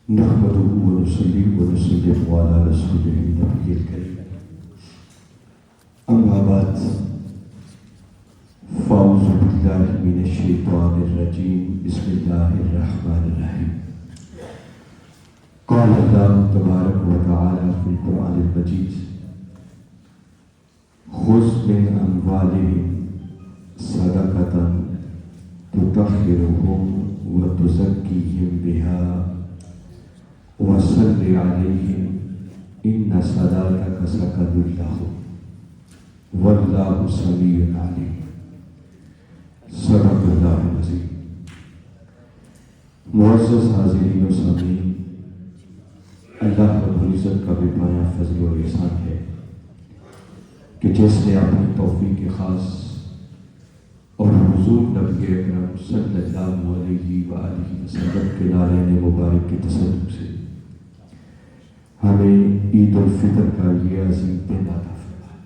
نحمده ونصلي ونسلم على رسوله النبي الكريم أما بعد فأعوذ بالله من الشيطان الرجيم بسم الله الرحمن الرحيم قال الله تبارك وتعالى في القرآن المجيد خذ من أموالهم صدقة تطهرهم وتزكيهم بها وصل علیہم ان صلاتک سکن لہم واللہ سمیع علیم صدق اللہ العظیم۔ معزز حاضرین و سامعین، اللہ رب العزت کا بے پناہ فضل و احسان ہے کہ جس نے اپنی توفیق خاص اور حضور نبی اکرم صلی اللہ علیہ وآلہ وسلم کے نعرین مبارک کے تصدق سے ہمیں عید الفطر کا یہ عظیم دن عطا فرمائے۔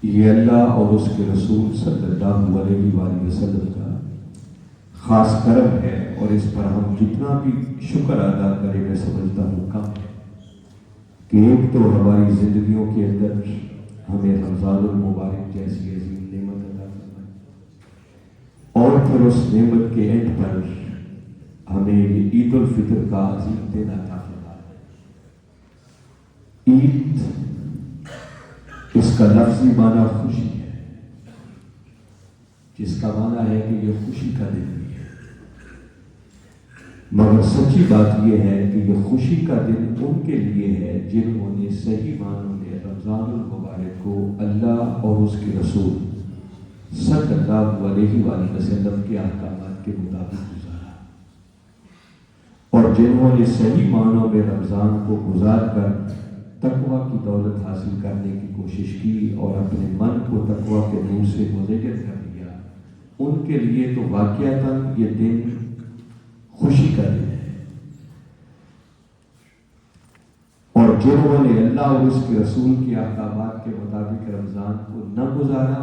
یہ اللہ اور اس کے رسول صلی اللہ علیہ وآلہ وسلم کا خاص کرم ہے، اور اس پر ہم جتنا بھی شکر ادا کریں میں سمجھتا ہوں کم ہے کہ ایک تو ہماری زندگیوں کے اندر ہمیں رمضان المبارک جیسی عظیم نعمت عطا فرمائی، اور پھر اس نعمت کے اینڈ پر ہمیں یہ عید الفطر کا عظیم دن عطا فرمایا۔ عید اس کا لفظی معنی خوشی ہے، جس کا معنی ہے کہ یہ خوشی کا دن بھی ہے، مگر سچی بات یہ ہے کہ یہ خوشی کا دن ان کے لیے ہے جنہوں نے صحیح معنوں میں رمضان المبارک کو اللہ اور اس کے رسول صلی اللہ علیہ وآلہ وسلم کے احکامات کے مطابق گزارا، اور جنہوں نے صحیح معنوں میں رمضان کو گزار کر تقویٰ کی دولت حاصل کرنے کی کوشش کی اور اپنے من کو تقویٰ کے نور سے مزین کر دیا، ان کے لیے تو واقعتاً یہ دن خوشی کا دن ہے، اور جنہوں نے اللہ اور اس کے رسول کے احکامات کے مطابق رمضان کو نہ گزارا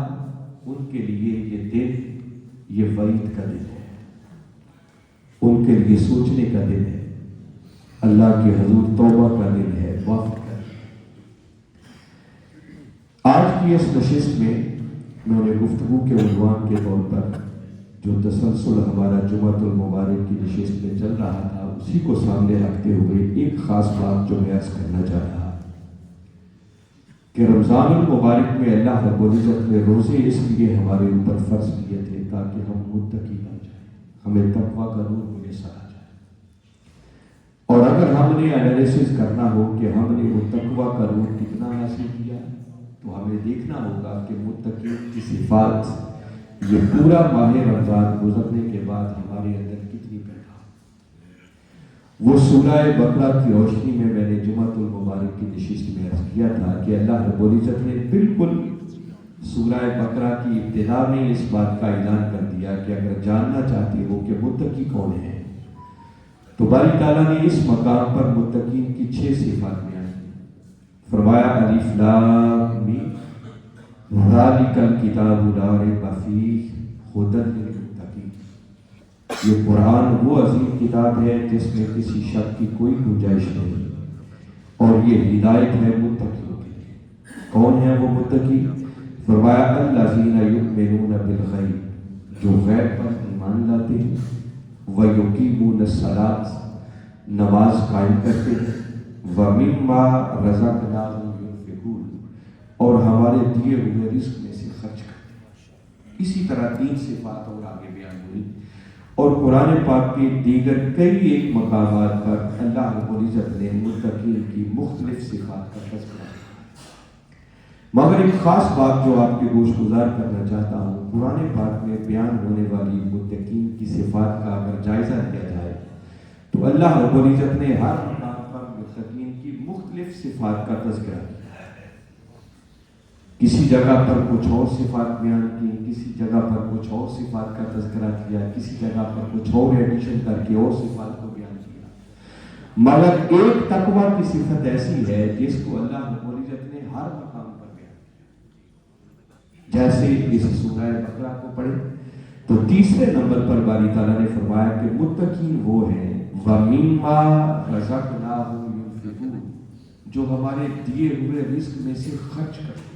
ان کے لیے یہ دن یہ وعید کا دن ہے، ان کے لیے سوچنے کا دن ہے، اللہ کے حضور توبہ کا دن ہے، وقت کا دن۔ آج کی اس نشست میں میں نے گفتگو کے عنوان کے طور پر جو تسلسل ہمارا جمعۃ المبارک کی نشست میں چل رہا تھا اسی کو سامنے رکھتے ہوئے ایک خاص بات جو میں عرض کرنا چاہ رہا کہ رمضان المبارک میں اللہ رب العزت نے روزے اس لیے ہمارے اوپر فرض کیے تھے تاکہ ہم متقی بن جائیں، ہمیں تقویٰ کا نور میسر آ جائے، اور اگر ہم نے انالیسس کرنا ہو کہ ہم نے وہ تقویٰ کا نور کتنا حاصل کیا تو ہمیں دیکھنا ہوگا کہ متقین کی صفات یہ پورا ماہ رمضان گزرنے کے بعد ہمارے اندر کتنی پیدا ہو۔ وہ سورہ بقرہ کی روشنی میں نے جمعۃ المبارک کی نشست میں عرض کیا تھا کہ اللہ رب العزت نے بالکل سورہ بقرہ کی ابتدا میں اس بات کا اعلان کر دیا کہ اگر جاننا چاہتے ہو کہ متقی کون ہے تو باری تعالیٰ نے اس مقام پر متقین کی 6 صفات بیان کی۔ فرمایا الف لام میم ذالک الکتاب لا ریب فیہ ھدی للمتقین۔ یہ قرآن وہ عظیم کتاب ہے جس میں کسی شک کی کوئی گنجائش نہیں، اور یہ ہدایت ہے متقیوں کے لیے۔ کون ہے وہ متقی؟ فرمایا الذین یؤمنون بالغیب، جو غیب پر ایمان لاتے ہیں، ویقیمون الصلاۃ، نماز قائم کرتے ہیں، ومما رزقناہم ينفقون، اور ہمارے دیے ہوئے رزق میں سے خرچ کرتے ہیں۔ اسی طرح 3 صفات اور آگے بیان ہوئی، اور قرآن پاک کے دیگر کئی ایک مقامات پر اللہ رب العزت نے متقین کی مختلف صفات کا تذکرہ کیا۔ مگر ایک خاص بات جو آپ کے گوش گزار کرنا چاہتا ہوں، قرآن پاک میں بیان ہونے والی متقین کی صفات کا اگر جائزہ لیا جائے تو اللہ رب العزت نے ہر مقام پر متقین کی مختلف صفات کا تذکرہ کیا۔ کسی جگہ پر کچھ اور صفات بیان کی، کسی جگہ پر کچھ اور صفات کا تذکرہ کیا، کسی جگہ پر کچھ اور ایڈیشن کر کے اور صفات کو بیان کیا، مگر ایک تقوی کی صفت ایسی ہے جس کو اللہ رب العزت نے ہر مقام پر بیان کیا. جیسے اس سورہ بقرہ کو پڑھے تو تیسرے نمبر پر باری تعالیٰ نے فرمایا کہ متقین وہ ہیں وَمِمَّا رَزَقْنَاهُمْ يُنْفِقُونَ، جو ہمارے دیے ہوئے رزق میں سے خرچ کرتے ہیں.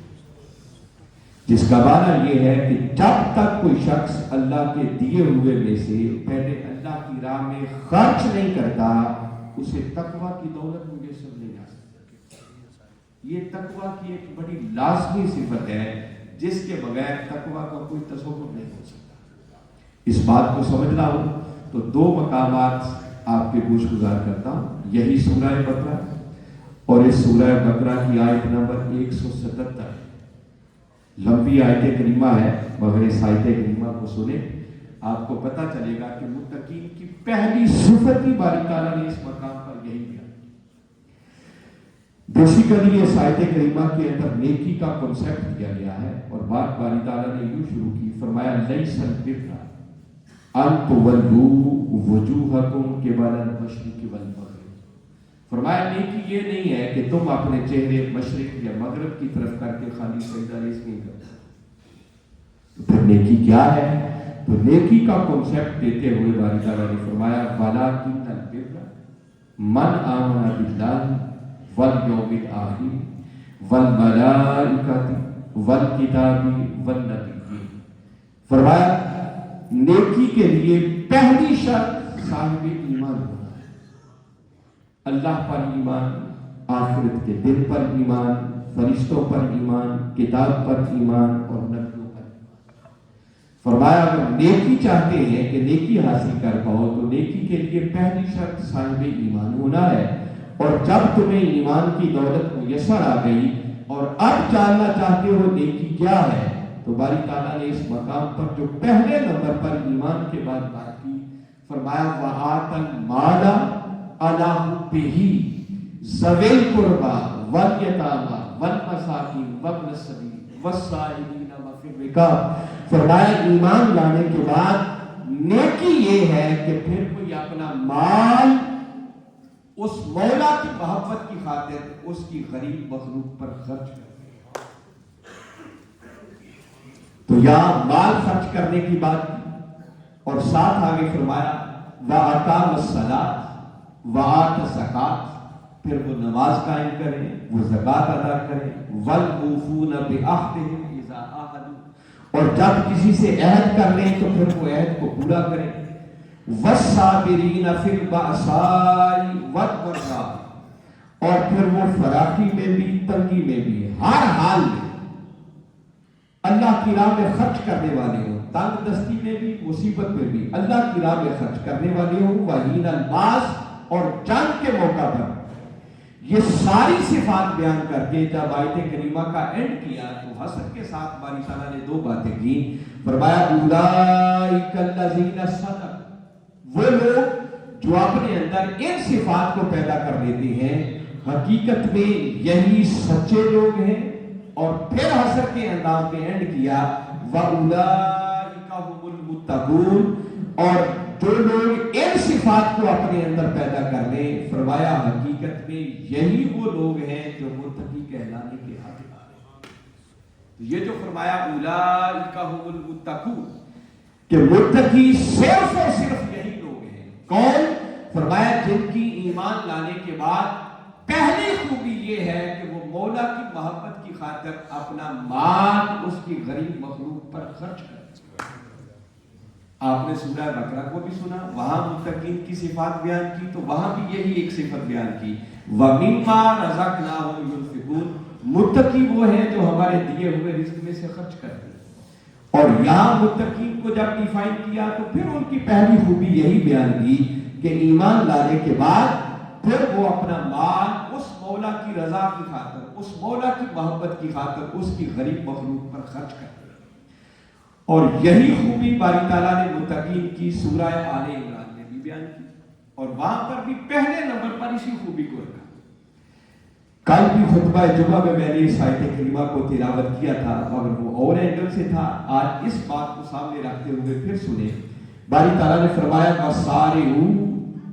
جس کا معنی یہ ہے کہ جب تک کوئی شخص اللہ کے دیے ہوئے میں سے پہلے اللہ کی راہ میں خرچ نہیں کرتا اسے تقوی کی دولت میسر نہیں آ سکتی. یہ تقوی کی ایک بڑی لازمی صفت ہے جس کے بغیر تقوی کا کوئی تصور نہیں ہو سکتا. اس بات کو سمجھنا ہو تو دو مقامات آپ کے گوش گزار کرتا ہوں. یہی سورہ بقرہ اور اس سورہ بقرہ کی آیت نمبر 177 لمبی آیت کریمہ ہے، مگر اس آیت کریمہ کو سنیں آپ کو پتہ چلے گا کہ متقین کی پہلی صفت ہی باری تعالیٰ نے اس مقام پر یہی بیان کی. بیسیکلی اس آیت کریمہ کے اندر نیکی کا کنسیپٹ دیا گیا ہے اور بات باری تعالیٰ نے یوں شروع کی، فرمایا لیس البر ان تولوا وجوہکم قبل المشرق والمغرب. فرمایا نیکی یہ نہیں ہے کہ تم اپنے چہرے مشرق یا مغرب کی طرف کر کے خالی سجدہ ریز نہیں کرتے. تو پھر نیکی کیا ہے؟ تو نیکی کا کنسیپٹ دیتے ہوئے باری تعالیٰ نے فرمایا وَلَٰكِنَّ الْبِرَّ مَنْ آمَنَ بِاللَّهِ وَالْيَوْمِ الْآخِرِ وَالْمَلَائِكَةِ وَالْكِتَابِ وَالنَّبِيِّينَ. فرمایا نیکی کے لیے پہلی شرط صاحب ایمان ہونا ہے. اللہ پر ایمان، آخرت کے دن پر ایمان، فرشتوں پر ایمان، کتاب پر ایمان اور نبیوں پر ایمان. فرمایا اگر نیکی چاہتے ہیں کہ نیکی حاصل کر پاؤ تو نیکی کے لیے پہلی شرط صاحب ایمان ہونا ہے. اور جب تمہیں ایمان کی دولت میسر آ گئی اور اب جاننا چاہتے ہو نیکی کیا ہے تو باری تعالیٰ نے اس مقام پر جو پہلے نمبر پر ایمان کے بعد بات کی فرمایا وَآتَ الْمَالَ عَلَىٰ حُبِّهِ ذَوِي الْقُرْبَىٰ وَالْيَتَامَىٰ وَالْمَسَاكِينِ وَابْنَ السَّبِيلِ وَالسَّائِلِينَ وَفِي الرِّقَابِ. فرمایا ایمان لانے کے بعد نیکی یہ ہے کہ پھر کوئی اپنا مال اس مولا کی محبت کی خاطر اس کی غریب مخلوق پر خرچ کرے. تو یہاں مال خرچ کرنے کی بات کی اور ساتھ آگے فرمایا وَأَقَامَ الصَّلَاةَ وَآتَ الزَّكَاةَ، پھر وہ نماز قائم کریں، وہ زکوٰۃ ادا کریں. وَالْمُوفُونَ بِعَهْدِهِمْ إِذَا عَاهَدُوا، اور جب کسی سے عہد کر لیں تو پھر وہ عہد کو پورا کریں. وَالصَّابِرِينَ فِي الْبَأْسَاءِ وَالضَّرَّاءِ، اور پھر وہ فراخی میں بھی تنگی میں بھی ہر حال میں اللہ کی راہ میں خرچ کرنے والے ہوں، تنگ دستی میں بھی مصیبت میں بھی اللہ کی راہ میں خرچ کرنے والے ہوں. وَحِينَ الْبَأْسِ، اور جنگ کے موقع پر. یہ ساری صفات بیان کر کے جب آیت کریمہ کا اینڈ کیا تو حسن کے ساتھ باری تعالیٰ نے دو باتیں کی. فرمایا اولئک الذین صدقوا، وہ لوگ جو اپنے اندر ان صفات کو پیدا کر لیتے ہیں حقیقت میں یہی سچے لوگ ہیں. اور پھر حسن کے انداز میں اینڈ کیا وَأُولَئِكَ هُمُ الْمُتَّقُونَ، اور جو لوگ ان صفات کو اپنے اندر پیدا کر لیں فرمایا حقیقت میں یہی وہ لوگ ہیں جو متقی کہلانے کے حقدار ہیں. یہ جو فرمایا اولئک هم المتقون کہ متقی صرف اور صرف یہی لوگ ہیں. کون؟ فرمایا جن کی ایمان لانے کے بعد پہلی خوبی یہ ہے کہ وہ مولا کی محبت کی خاطر اپنا مال اس کی غریب مخلوق پر خرچ کرتے. آپ نے سورہ بقرہ کو بھی سنا، وہاں متقین کی صفات بیان کی تو وہاں بھی یہی ایک صفت بیان کی وَمِمَّا رَزَقْنَاهُمْ يُنْفِقُونَ. متقی وہ ہیں جو ہمارے دیے ہوئے رزق میں سے خرچ کرتے ہیں. اور یہاں متقین کو جب ڈیفائن کیا تو پھر ان کی پہلی خوبی یہی بیان کی کہ ایمان لانے کے بعد پھر وہ اپنا مال اس مولا کی رضا کی خاطر، اس مولا کی محبت کی خاطر اس کی غریب مخلوق پر خرچ کرتے ہیں. اور یہی خوبی باری تعالیٰ نے متقین کی سورہ آل عمران میں بھی بیان کی اور وہاں پر بھی پہلے نمبر پر اسی خوبی کو رکھا. کل بھی خطبہ جمعہ میں نے اس آیت کریمہ کو تلاوت کیا تھا مگر وہ اور اینگل سے تھا. آج اس بات کو سامنے رکھتے ہوئے پھر سنیں. باری تعالیٰ نے فرمایا وَسَارِعُوا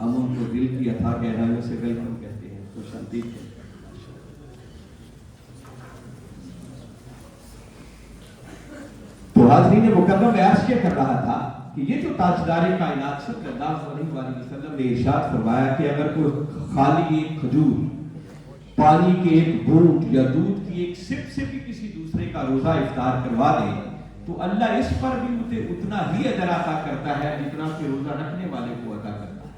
ہم ان کو دل کی عطا گہرائیوں سے ویلکم کہتے ہیں. تو شانتی ہے. تو حاضرین مکرم میں عرض کیا کر رہا تھا کہ یہ جو تاجدار کائنات صلی اللہ علیہ وسلم نے ارشاد فرمایا کہ اگر کوئی خالی ایک کھجور، پانی کے ایک گھونٹ یا دودھ کی ایک سپ سے بھی کسی دوسرے کا روزہ افطار کروا دے تو اللہ اس پر بھی اتنا ہی اجر عطا کرتا ہے جتنا کہ روزہ رکھنے والے کو عطا کرتا ہے.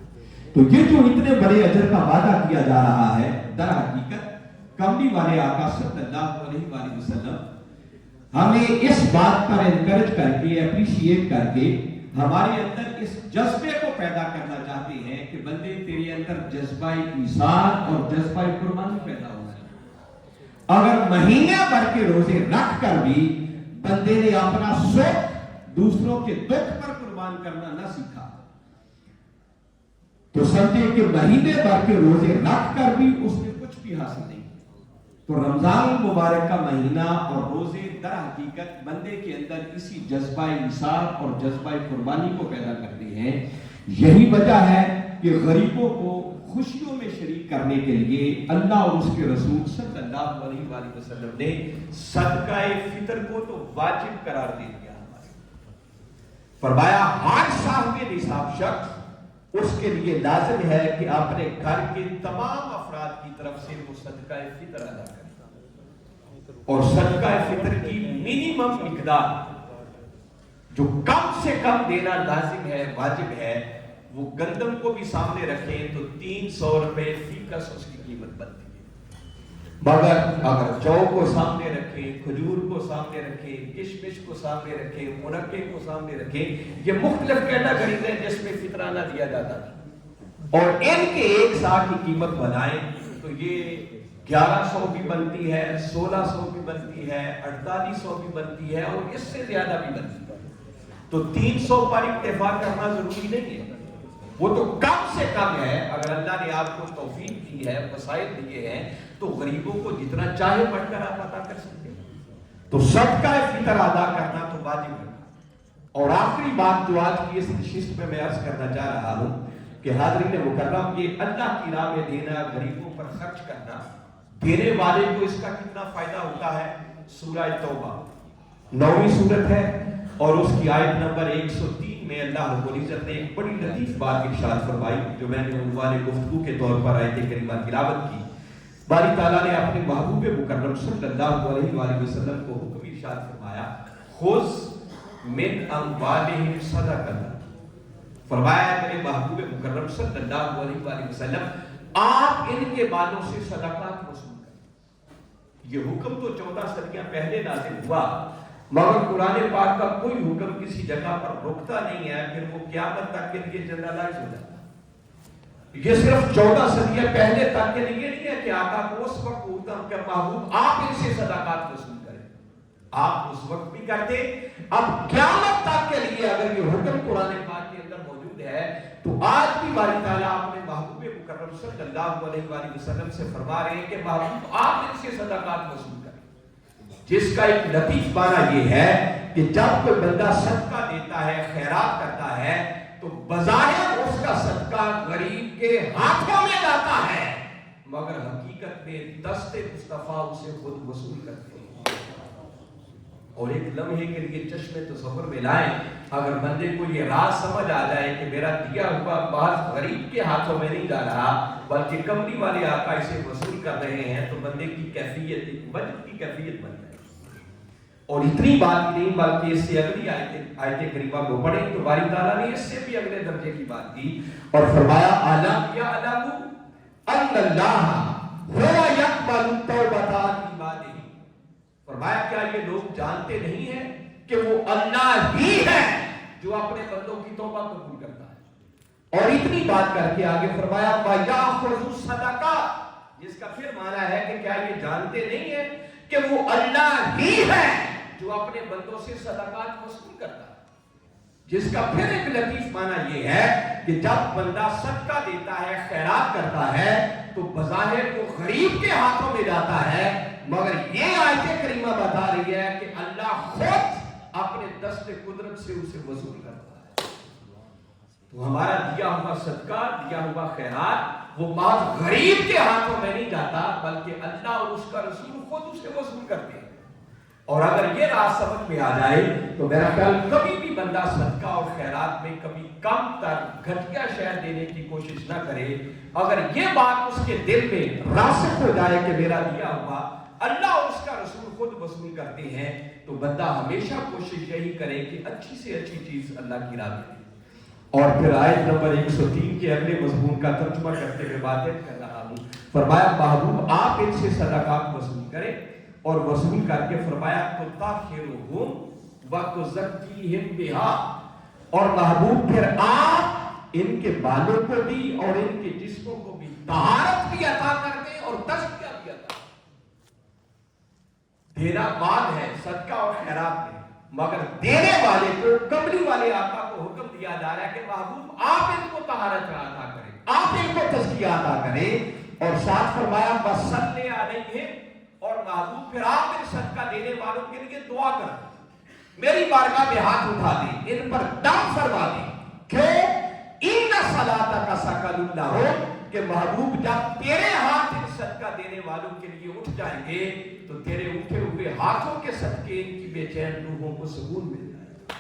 تو یہ جو اتنے بڑے اجر کا وعدہ کیا جا رہا ہے، در حقیقت کملی والے آقا صلی اللہ علیہ وسلم ہمیں اس بات پر انکریج کر کے، اپریشیٹ کر کے ہمارے اندر اس جذبے کو پیدا کرنا چاہتے ہیں کہ بندے تیرے اندر جذبہ ایثار اور جذبہ قربانی پیدا ہو جائے. اگر مہینے بھر کے روزے رکھ کر بھی بندے نے اپنا سکھ دوسروں کے دکھ پر قربان کرنا نہ سیکھا تو سمجھے کہ مہینے بھر کے روزے رکھ کر بھی اس نے کچھ بھی حاصل نہیں. تو رمضان المبارک کا مہینہ اور روزے در حقیقت بندے کے اندر اسی جذبہ ایثار اور جذبہ قربانی کو پیدا کرتے ہیں. یہی وجہ ہے کہ غریبوں کو خوشیوں میں شریک کرنے کے لیے اللہ اور اس کے رسول صلی اللہ علیہ وسلم نے صدقہ فطر کو تو واجب قرار دے دیا. فرمایا ہر صاحب نصاب شخص اس کے لیے لازم ہے کہ اپنے گھر کے تمام افراد کی طرف سے وہ صدقہ فطر ادا کرے. اور صدقہ فطر کی منیمم مقدار جو کم سے کم دینا لازم ہے، واجب ہے، وہ گندم کو بھی سامنے رکھیں تو 300 روپے فی کس اس کی قیمت بنتی ہے. مگر اگر جو کو سامنے رکھیں، کھجور کو سامنے رکھیں، کشمش کو سامنے رکھیں، مرکے کو سامنے رکھیں، یہ مختلف کیٹاگریز ہیں جس میں فطرانہ دیا جاتا تھا، اور ان کے ایک سا کی قیمت بنائیں تو یہ 1100 بھی بنتی ہے، 1600 بھی بنتی ہے، 4800 بھی بنتی ہے، اور اس سے زیادہ بھی بنتی ہے. تو 300 پر اکتفا کرنا ضروری نہیں ہے، وہ تو کم سے کم ہے. اگر اللہ نے آپ کو توفیق دی ہے، وسائل دیے ہیں، تو غریبوں کو جتنا چاہے بڑھ کر آپ عطا کر سکتے ہیں. تو صدقہ فطر ادا کرنا تو واجب ہے. اور آخری بات جو آج کی اس نشست میں عرض کرنا چاہ رہا ہوں کہ حاضرین مکرم، یہ اللہ کی راہ میں دینا، غریبوں پر خرچ کرنا، دینے والے کو اس کا کتنا فائدہ ہوتا ہے. سورہ توبہ 9ویں سورت ہے اور اس کی آیت نمبر 103 میں اللہ رب العزت نے ایک بڑی لطیف بات ارشاد فرمائی جو میں نے عنوان گفتگو کے طور پر آیت کریمہ تلاوت کی. باری تعالیٰ نے اپنے محبوب مکرم صلی اللہ علیہ وسلم کو حکم ارشاد فرمایا، خذ من اموالہم صدقۃ. فرمایا میرے محبوب مکرم صلی اللہ علیہ وسلم آپ ان کے مالوں سے صدقات وصول کریں. یہ حکم تو 14 صدیاں پہلے نازل ہوا، مگر قرآن پاک کا کوئی حکم کسی جگہ پر رکتا نہیں ہے، پھر وہ قیامت تک کے لیے جنرلائز ہو جاتا. یہ صرف 14 صدیاں پہلے تک کے لیے نہیں ہے کہ آقا کو اس وقت حکم کہ محبوب آپ ان سے صدقات وصول کریں. آپ اس وقت بھی کرتے، اب قیامت تک کے لیے اگر یہ حکم قرآن پاک کے اندر موجود ہے تو آج بھی باری تعالیٰ اپنے محبوب مکرم صلی اللہ علیہ وسلم سے فرما رہے ہیں کہ محبوب آپ ان سے صدقات وصول کریں. جس کا ایک لطیف معنی یہ ہے کہ جب کوئی بندہ صدقہ دیتا ہے، خیرات کرتا ہے، تو بظاہر اس کا صدقہ غریب کے ہاتھوں میں جاتا ہے، مگر حقیقت میں دست مصطفیٰ اسے خود وصول کرتے ہیں. اور ایک لمحے کے لیے چشم تصور میں لائیں، اگر بندے کو یہ راز سمجھ آ جائے کہ میرا دیا ہوا بعض غریب کے ہاتھوں میں نہیں جا رہا بلکہ کملی والے آقا اسے وصول کر رہے ہیں، تو بندے کی کیفیت وجد کی کیفیت بن جائے. اور اتنی بات نہیں بلکہ اس سے اگلی آیت کریمہ کو پڑھیں تو باری تعالیٰ نے اس سے بھی اگلے درجے کی بات کی اور فرمایا اعلم یعلم ان اللہ هو یقبل التوبۃ عن عبادہ. فرمایا کیا یہ لوگ جانتے نہیں ہیں کہ وہ اللہ ہی ہے جو اپنے بندوں کی توبہ قبول کرتا ہے. اور اتنی بات کر کے آگے فرمایا وَيَأْخُذُ الصَّدَقَاتِ، جس کا پھر معنی ہے کہ کیا یہ جانتے نہیں ہیں کہ وہ اللہ ہی ہے جو اپنے بندوں سے صدقات وصول کرتا ہے. جس کا پھر ایک لطیف معنی یہ ہے کہ جب بندہ صدقہ دیتا ہے، خیرات کرتا ہے، تو بظاہر وہ غریب کے ہاتھوں میں جاتا ہے، مگر یہ آیت کریمہ بتا رہی ہے کہ اللہ خود اپنے دست قدرت سے اسے وصول کرتا ہے. تو ہمارا دیا ہوا صدقہ، دیا ہوا خیرات وہ بعض غریب کے ہاتھوں میں نہیں جاتا، بلکہ اللہ اور اس کا رسول خود اسے وصول کرتے ہیں۔ اور اگر یہ راز سمجھ میں آ جائے تو میرا خیال کبھی بھی بندہ صدقہ اور خیرات میں کبھی کم تر گھٹیا شے دینے کی کوشش نہ کرے۔ اگر یہ بات اس کے دل میں راسخ ہو جائے کہ میرا دیا ہوا اللہ اور اس کا رسول خود وصول کرتے ہیں، تو بندہ ہمیشہ کوشش یہی کرے کہ اچھی سے اچھی چیز اللہ کی راہ میں دے۔ اور پھر آیت نمبر 103 کے اگلے مضمون کا ترجمہ کرتے ہوئے باتیں کر رہا ہوں۔ فرمایا محبوب آپ ان سے صدقات وصول کریں، اور وصول کر کے فرمایا تطہرہم وتزکیہم بہا، اور محبوب پھر آپ ان کے بالوں کو بھی اور ان کے جسموں کو بھی طہارت بھی عطا کر دیں اور تزکیہ بھی عطا کر دیں۔ دینا مال ہے صدقہ اور خیرات میں، مگر دینے والے کو، کملی والے آقا کو حکم دیا جا رہا ہے کہ محبوب آپ ان کو طہارت عطا کریں، آپ ان کو تزکیہ عطا کریں، اور ساتھ فرمایا وصلی علیہم، اور محبوب پھر آپ ان صدقہ دینے والوں کے لیے دعا کریں، میری بارگاہ میں ہاتھ اٹھا دیں، ان پر دم فرما دیں، کیوں؟ ان صلاتک سکن لہم، کہ محبوب جب تیرے ہاتھ ان صدقہ دینے والوں کے لیے اٹھ جائیں گے تو تیرے اٹھے ہوئے ہاتھوں کے صدقے ان کی بے چین روحوں کو سکون مل جائے گا۔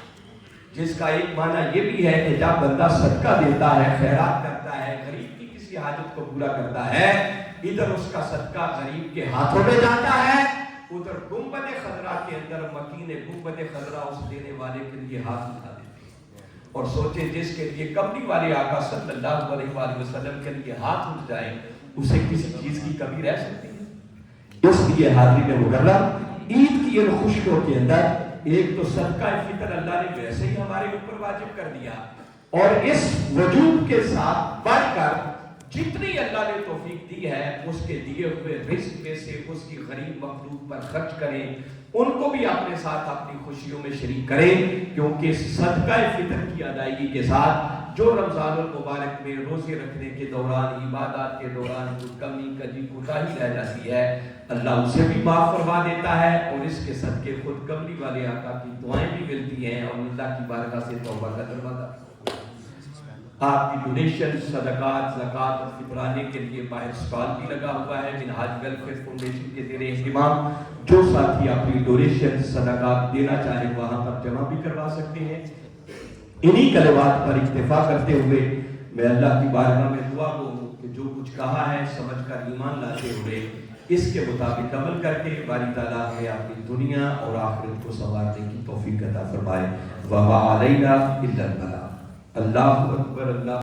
جس کا ایک معنی یہ بھی ہے کہ جب بندہ صدقہ دیتا ہے، خیرات کرتا ہے، غریب کی کسی حاجت کو پورا کرتا ہے، ادھر اس کا صدقہ غریب کے ہاتھوں میں جاتا ہے، ادھر گنبد خضرا کے اندر مکین گنبد خضرا اس دینے والے کے لیے ہاتھ اٹھا دیتے ہیں۔ اور سوچیں جس کے لیے کملی والے آقا صلی اللہ علیہ وآلہ وسلم کے لیے ہاتھ اٹھ جائے، اسے کسی چیز کی کمی رہ سکتی ہے؟ اس لیے حاضرین مکرم، عید کی ان خوشیوں کے اندر ایک تو صدقہ فطر اللہ نے ویسے ہی ہمارے اوپر واجب کر دیا، اور اس وجوب کے ساتھ بڑھ کر جتنی اللہ نے توفیق دی ہے اس کے دیے ہوئے رزق میں سے اس کی غریب مخلوق پر خرچ کریں، ان کو بھی اپنے ساتھ اپنی خوشیوں میں شریک کریں، کیونکہ صدقہ فطر کی ادائیگی کے ساتھ جو رمضان المبارک میں روزے رکھنے کے دوران، عبادات کے دوران جو کمی کجی کوتاہی رہ جاتی ہے، اللہ اسے بھی معاف فرما دیتا ہے، اور اس کے صدقے خود کملی والے آقا کی دعائیں بھی ملتی ہیں، اور اللہ کی بارگاہ سے توبہ کا دروازہ۔ آپ کی ڈونیشن، صدقات، زکوٰۃ اور فطرانے کے لیے باہر اسٹال بھی لگا ہوا ہے منہاج ویلفیئر فاؤنڈیشن کے زیر اہتمام۔ جو ساتھی اپنی ڈونیشن، صدقات دینا چاہیں وہاں پر جمع بھی کروا سکتے ہیں۔ انہی کلمات پر اکتفا کرتے ہوئے میں اللہ کی بارگاہ میں دعا گو ہوں کہ جو کچھ کہا ہے سمجھ کر ایمان لاتے ہوئے اس کے مطابق عمل کر کے باری تعالیٰ ہمیں اپنی دنیا اور آخرت کو سنوارنے کی توفیق عطا فرمائے۔ وما علینا الا البلاغ۔ اللہ اکبر، اللہ